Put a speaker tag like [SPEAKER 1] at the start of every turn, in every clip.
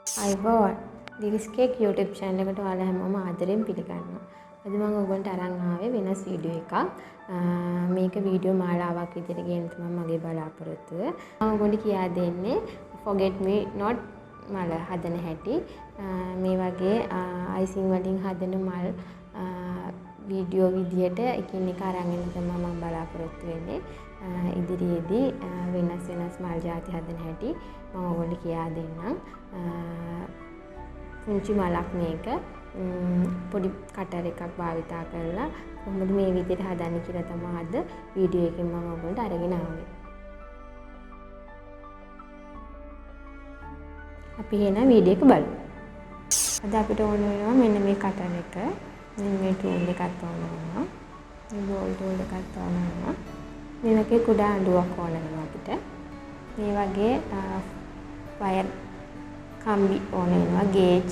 [SPEAKER 1] අයිබෝන් දිරිස් cake YouTube channel එකට ඔයාලා හැමෝම ආදරෙන් පිළිගන්නවා. අද මම ඔයගොල්ලන්ට අරන් ආවේ වෙනස් වීඩියෝ එකක්. මේක වීඩියෝ මාලාවක් විදිහට ගේන්න තමයි මගේ බලාපොරොත්තුව. මම ඔයගොල්ලන්ට කියා දෙන්නේ forget me not මල හදන හැටි. මේ වගේ අයිසිං වලින් හදන මල් වීඩියෝ විදිහට එකින් එක අරන් එන්න තමයි මම බලාපොරොත්තු වෙන්නේ. ඉදිරියේදී වෙනස් මල් ಜಾති හදන හැටි මම ඔයගොල්ලන්ට කියා දෙන්නම්. පුංචි මලක් මේක පොඩි කටර් එකක් භාවිතා කරලා කොහොමද මේ විදිහට හදන්නේ කියලා තමයි අද වීඩියෝ එකෙන් මම ඔයගොල්ලන්ට අරගෙන ආවේ. අපි එහෙනම් වීඩියෝ එක බලමු. අද අපිට ඕන වෙනවා මෙන්න මේ කටර් එක. මෙන්න මේ ටූල් එකක් ඕන වෙනවා. මේ බෝල් ටූල් එකක් ඕන වෙනවා. මේ වගේ කුඩා අඬුවක් ඕන වෙනවා අපිට. මේ වගේ වයර් කම්බි ඕන වෙනවා. ගේජ්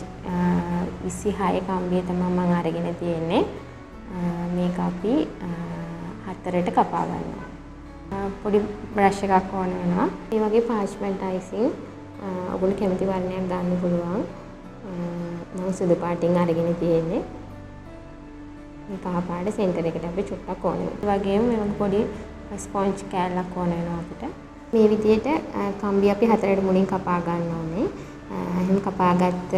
[SPEAKER 1] 26 කම්බිය තමයි මම අරගෙන තියෙන්නේ. මේක අපි හතරට කපා ගන්නවා. පොඩි බ්‍රෂ් එකක් ඕන වෙනවා. මේ වගේ පාර්ච්මන්ට් අයිසිං ඔයගොල්ලෝ කැමති වර්ණයක් ගන්න පුළුවන්. මම සුදු පාටින් අරගෙන තියෙන්නේ. මේ කහ පාට සෙන්ටර් එකට අපි චුට්ටක් ඕන වෙනවා. ඒ වගේම මේ වගේ පොඩි ස්පොන්ජ් කෑල්ලක් ඕන වෙනවා අපිට. මේ විදිහට කම්බි අපි හතරට මුලින් කපා ගන්න ඕනේ. එහෙනම් කපාගත්ත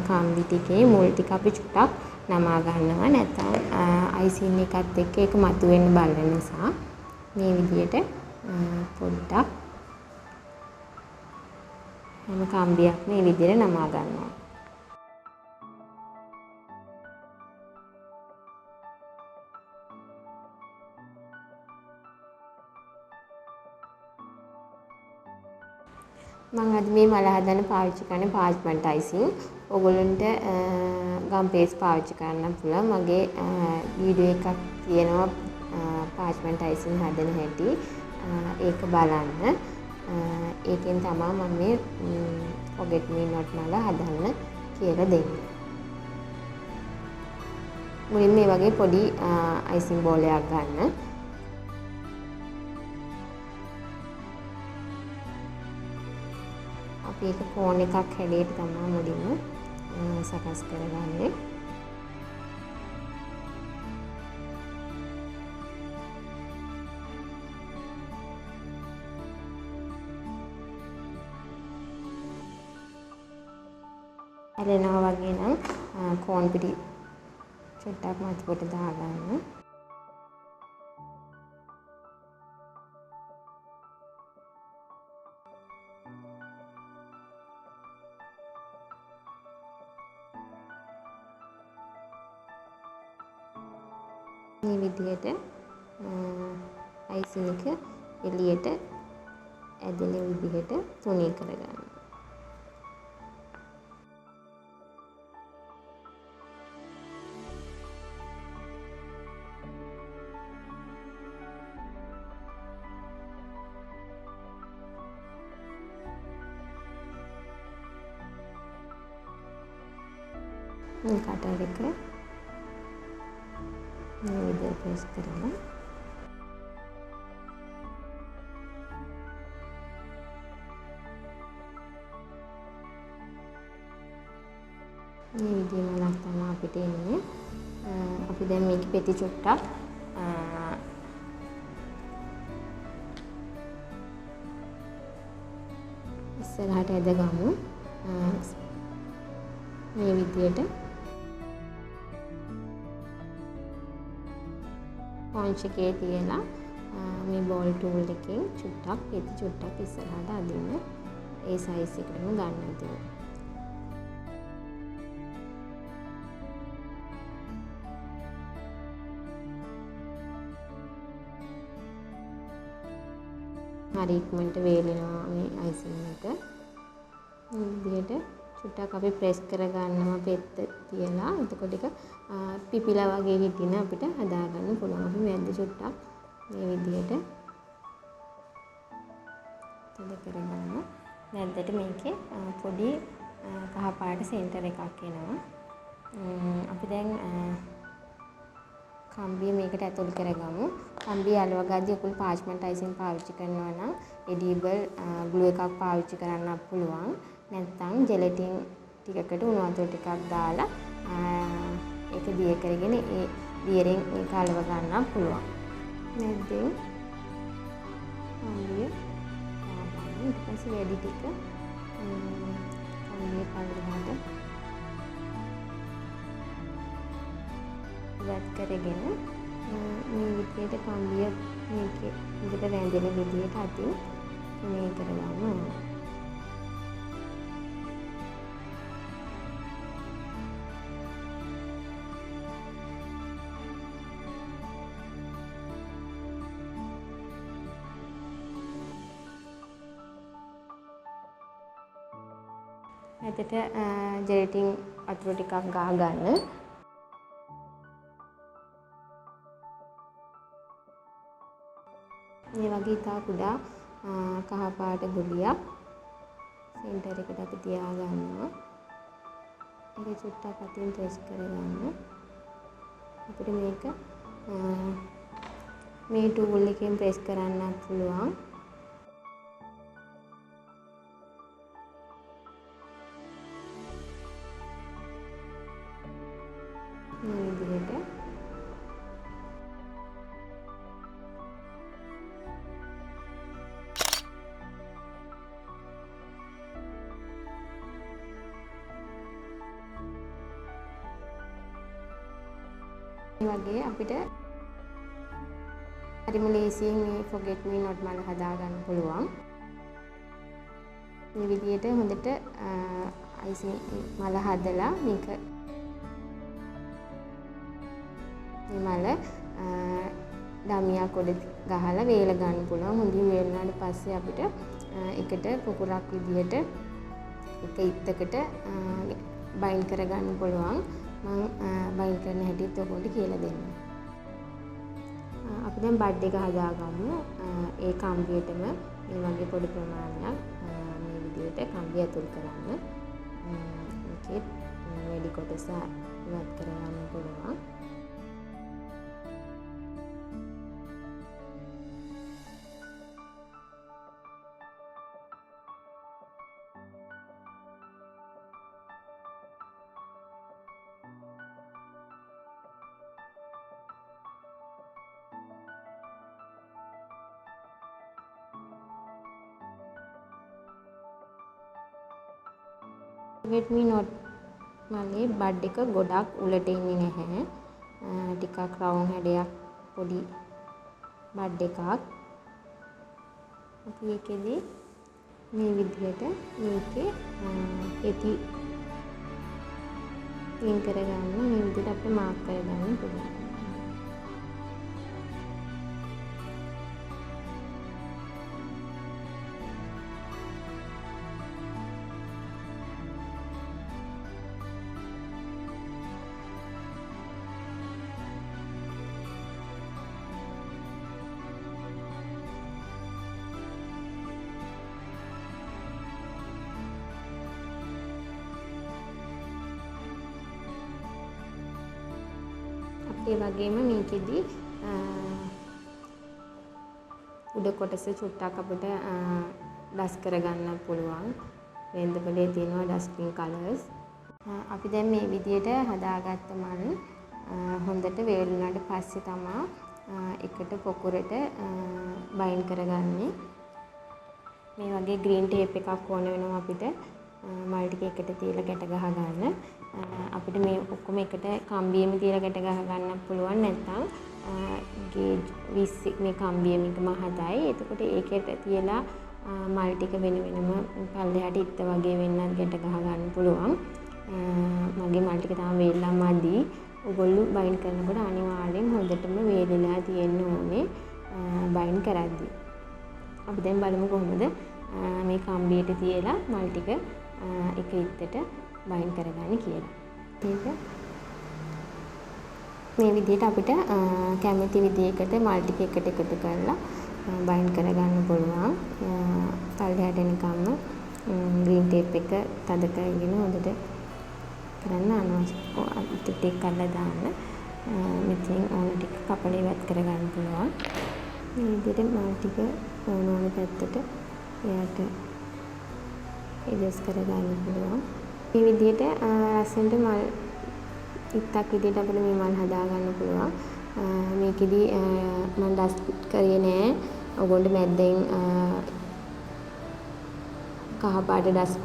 [SPEAKER 1] කම්බි ටිකේ මුල් ටික අපි චුට්ටක් නමා ගන්නවා. නැත්නම් අයිසින් එකත් එක්ක ඒක මතුවෙන්න බලන නිසා මේ විදිහට පොඩ්ඩක් හැම කම්බියක් මේ විදිහට නමා ගන්නවා. මම අද මේ මල හදන්න පාවිච්චි කරන්නේ පාර්ච්මන්ට් අයිසිං. ඔයගොල්ලන්ට ගම් පේස් පාවිච්චි කරන්න පුළුවන්. මගේ වීඩියෝ එකක් තියෙනවා පාර්ච්මන්ට් අයිසිං හදන හැටි. ඒක බලන්න. ඒකෙන් තමයි මම මේ forget me not මල හදන්න කියලා දෙන්නේ. මුලින් මේ වගේ පොඩි අයිසිං බෝලයක් ගන්න. අපි ඒක කෝන් එකක් හැඩයට තමයි මුලින්ම සකස් කරගන්නේ. ඇලෙනවා වගේ නම් කෝන් පිටි චුට්ටක් මතුවට දාගන්න. මේ විදිහට අයිසිං එක එළියට ඇදෙන විදිහට තුනී කරගන්න. මේ කටර් එක මේ විදිහට ප්‍රෙස් කරලා මේ විදිහම මලක් තමයි අපිට එන්නේ. අපි දැන් මේක පෙති චුට්ටක් ඉස්සරහට ඇදගමු. මේ විදිහට පොන්ච් එකේ තියලා මේ බෝල් ටූල් එකෙන් චුට්ටක් පෙති චුට්ටක් ඉස්සරහට අදින්න. ඒ සයිස් එකටම ගන්න තියෙනවා. හරි ඉක්මනට වේලෙනවා මේ අයිසිං එක. මේ විදිහට චුට්ටක් අපි ප්‍රෙස් කරගන්නවා පෙත්ත තියලා. එතකොට ඒක පිපිලා වගේ හිටින අපිට හදාගන්න පුළුවන්. අපි මැද්ද චුට්ටක් මේ විදිහට තද කරගන්න. මැද්දට මේකේ පොඩි කහ පාට සෙන්ටර් එකක් එනවා. අපි දැන් කම්බිය මේකට ඇතුල් කරගමු. කම්බිය අලව ගද්දී ඔකුල් පාර්ච්මන්ට් අයිසිං පාවිච්චි කරනවා නම් එඩිබල් ග්ලූ එකක් පාවිච්චි කරන්න පුළුවන්. නැත්නම් ජෙලටින් ටිකකට උණු වතුර ටිකක් දාලා ඒක දිය කරගෙන ඒ දියරෙන් මේක අලව ගන්න පුළුවන්. නැත්නම් කම්බිය ඊට පස්සේ වැඩි ටික කම්බිය කලරහට ඉවත් කරගෙන මේ විදිහට කම්බිය මේකේ හොඳට රැඳෙන විදිහට අතින් මේ කරගන්න ඕනේ. ඇතට ජෙලටින් වතුර ටිකක් ගා ගන්න. මේ වගේ ඉතා කුඩා කහ පාට ගුලියක් සෙන්ටර් එකට අපි තියා ගන්නවා. ඒක චුට්ටක් අතින් ප්‍රෙස් කරගන්න. අපිට මේක මේ ටූල් එකෙන් ප්‍රෙස් කරන්නත් පුළුවන්. මේ විදිහට මේ වගේ අපිට හරිම ලේසියෙන් මේ forget me not මල හදා ගන්න පුළුවන්. මේ විදිහට හොඳට icing මල හදලා මේක මේ මල ඩමියක් උඩ ගහලා වේල ගන්න පුළුවන්. හොඳින් වේලුණාට පස්සේ අපිට එකට පොකුරක් විදිහට එක ඉත්තකට බයින්ඩ් කරගන්න පුළුවන්. මම බයින්ඩ් කරන හැටිත් ඔයගොල්ලන්ට කියලා දෙන්නම්. අපි දැන් බඩ් එක හදාගමු. ඒ කම්බියටම මේ වගේ පොඩි ප්‍රමාණයක් මේ විදිහට කම්බිය ඇතුල් කරන්න. ඒකේ වැඩි කොටස ඉවත් කරගන්න පුළුවන්. forget me not මලේ බඩ් එක ගොඩක් උලට ඉන්නේ නැහැ. ටිකක් රවුම් හැඩයක් පොඩි බඩ් එකක්. අපි ඒකෙදි මේ විදිහට මේකේ ඇති පින් කරගන්න මේ විදිහට අපිට මාක් කරගන්න පුළුවන්. ඒ වගේම මේකෙදි උඩ කොටස චුට්ටක් අපිට ඩස් කරගන්න පුළුවන්. වෙන්දපලේ තියෙනවා ඩස්ටින් කලර්ස්. අපි දැන් මේ විදිහට හදාගත්ත මල් හොඳට වේලුණාට පස්සේ තමයි එකට පොකුරට බයින්ඩ් කරගන්නේ. මේ වගේ ග්‍රීන් ටේප් එකක් ඕන වෙනවා අපිට මල් ටික එකට තියලා ගැට ගහ ගන්න. අපිට මේ ඔක්කොම එකට කම්බියෙම තියලා ගැට ගහ ගන්න පුළුවන්. නැත්නම් ගේජ් 20 මේ කම්බියෙම එක මහතයි. එතකොට ඒකට තියලා මල් ටික වෙන වෙනම පල්ලෙහාට ඉත්ත වගේ වෙන්නත් ගැට ගහ ගන්න පුළුවන්. මගේ මල් ටික තාම වේලලා මදි. ඔයගොල්ලෝ බයින්ඩ් කරනකොට අනිවාර්යෙන් හොඳටම වේලලා තියෙන්න ඕනේ බයින්ඩ් කරද්දී. අපි දැන් බලමු කොහොමද මේ කම්බියට තියලා මල් ටික එක ඉත්තට බයින්ඩ් කරගන්න කියලා. ඒක මේ විදිහට අපිට කැමති විදිහකට මල් ටික එකට එකතු කරලා බයින්ඩ් කරගන්න පුළුවන්. පල්ලෙහාට එනකම්ම ග්‍රීන් ටේප් එක තද කරගෙන හොඳට කරන්න අනවශ්‍ය ටික කරලා දාන්න. මෙතෙන් ඕන ටික කපලා ඉවත් කරගන්න පුළුවන්. මේ විදිහට මල් ටික ඕන පැත්තට එයාට ඇඩ්ජස්ට් කරගන්න පුළුවන්. මේ විදිහට ලස්සනට මල් ඉත්තක් විදිහට අපිට මේ මල් හදා ගන්න පුළුවන්. මේකෙදි මම ඩස්ට් කරේ නෑ. ඔයගොල්ලෝ මැද්දෙන් කහ පාට ඩස්ට්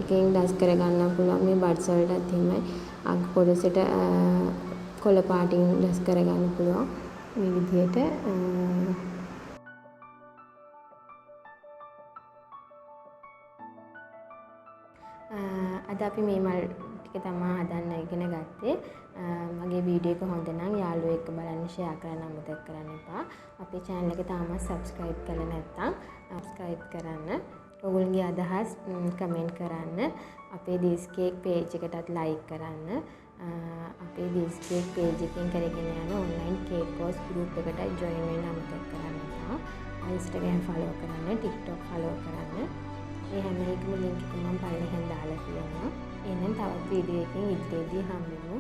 [SPEAKER 1] එකෙන් ඩස්ට් කරගන්න පුළුවන්. මේ බඩ්ස් වලටත් එහෙමයි. අග කොටසට කොළ පාටින් ඩස්ට් කරගන්න පුළුවන්. මේ විදිහට අද අපි මේ මල් ටික තමයි හදන්න ඉගෙන ගත්තේ. මගේ වීඩියෝ එක හොඳ නම් යාළුවෝ එක්ක බලන්න ෂෙයා කරන්න අමතක කරන්න එපා. අපේ channel එක තාමත් subscribe කරලා නැත්නම් subscribe කරන්න. ඔයගොල්ලන්ගේ අදහස් කමෙන්ට් කරන්න. අපේ this cake page එකටත් like කරන්න. අපේ this cake page එකෙන් කරගෙන යන online cake course group එකට join වෙන්න අමතක කරන්න එපා. Instagram follow කරන්න, TikTok follow කරන්න. මේ හැම එකම link එක මම පල්ලෙහෙන් දාලා තියෙනවා. එහෙනම් තවත් වීඩියෝ එකකින් ඉදිරියේදී හම්බෙමු.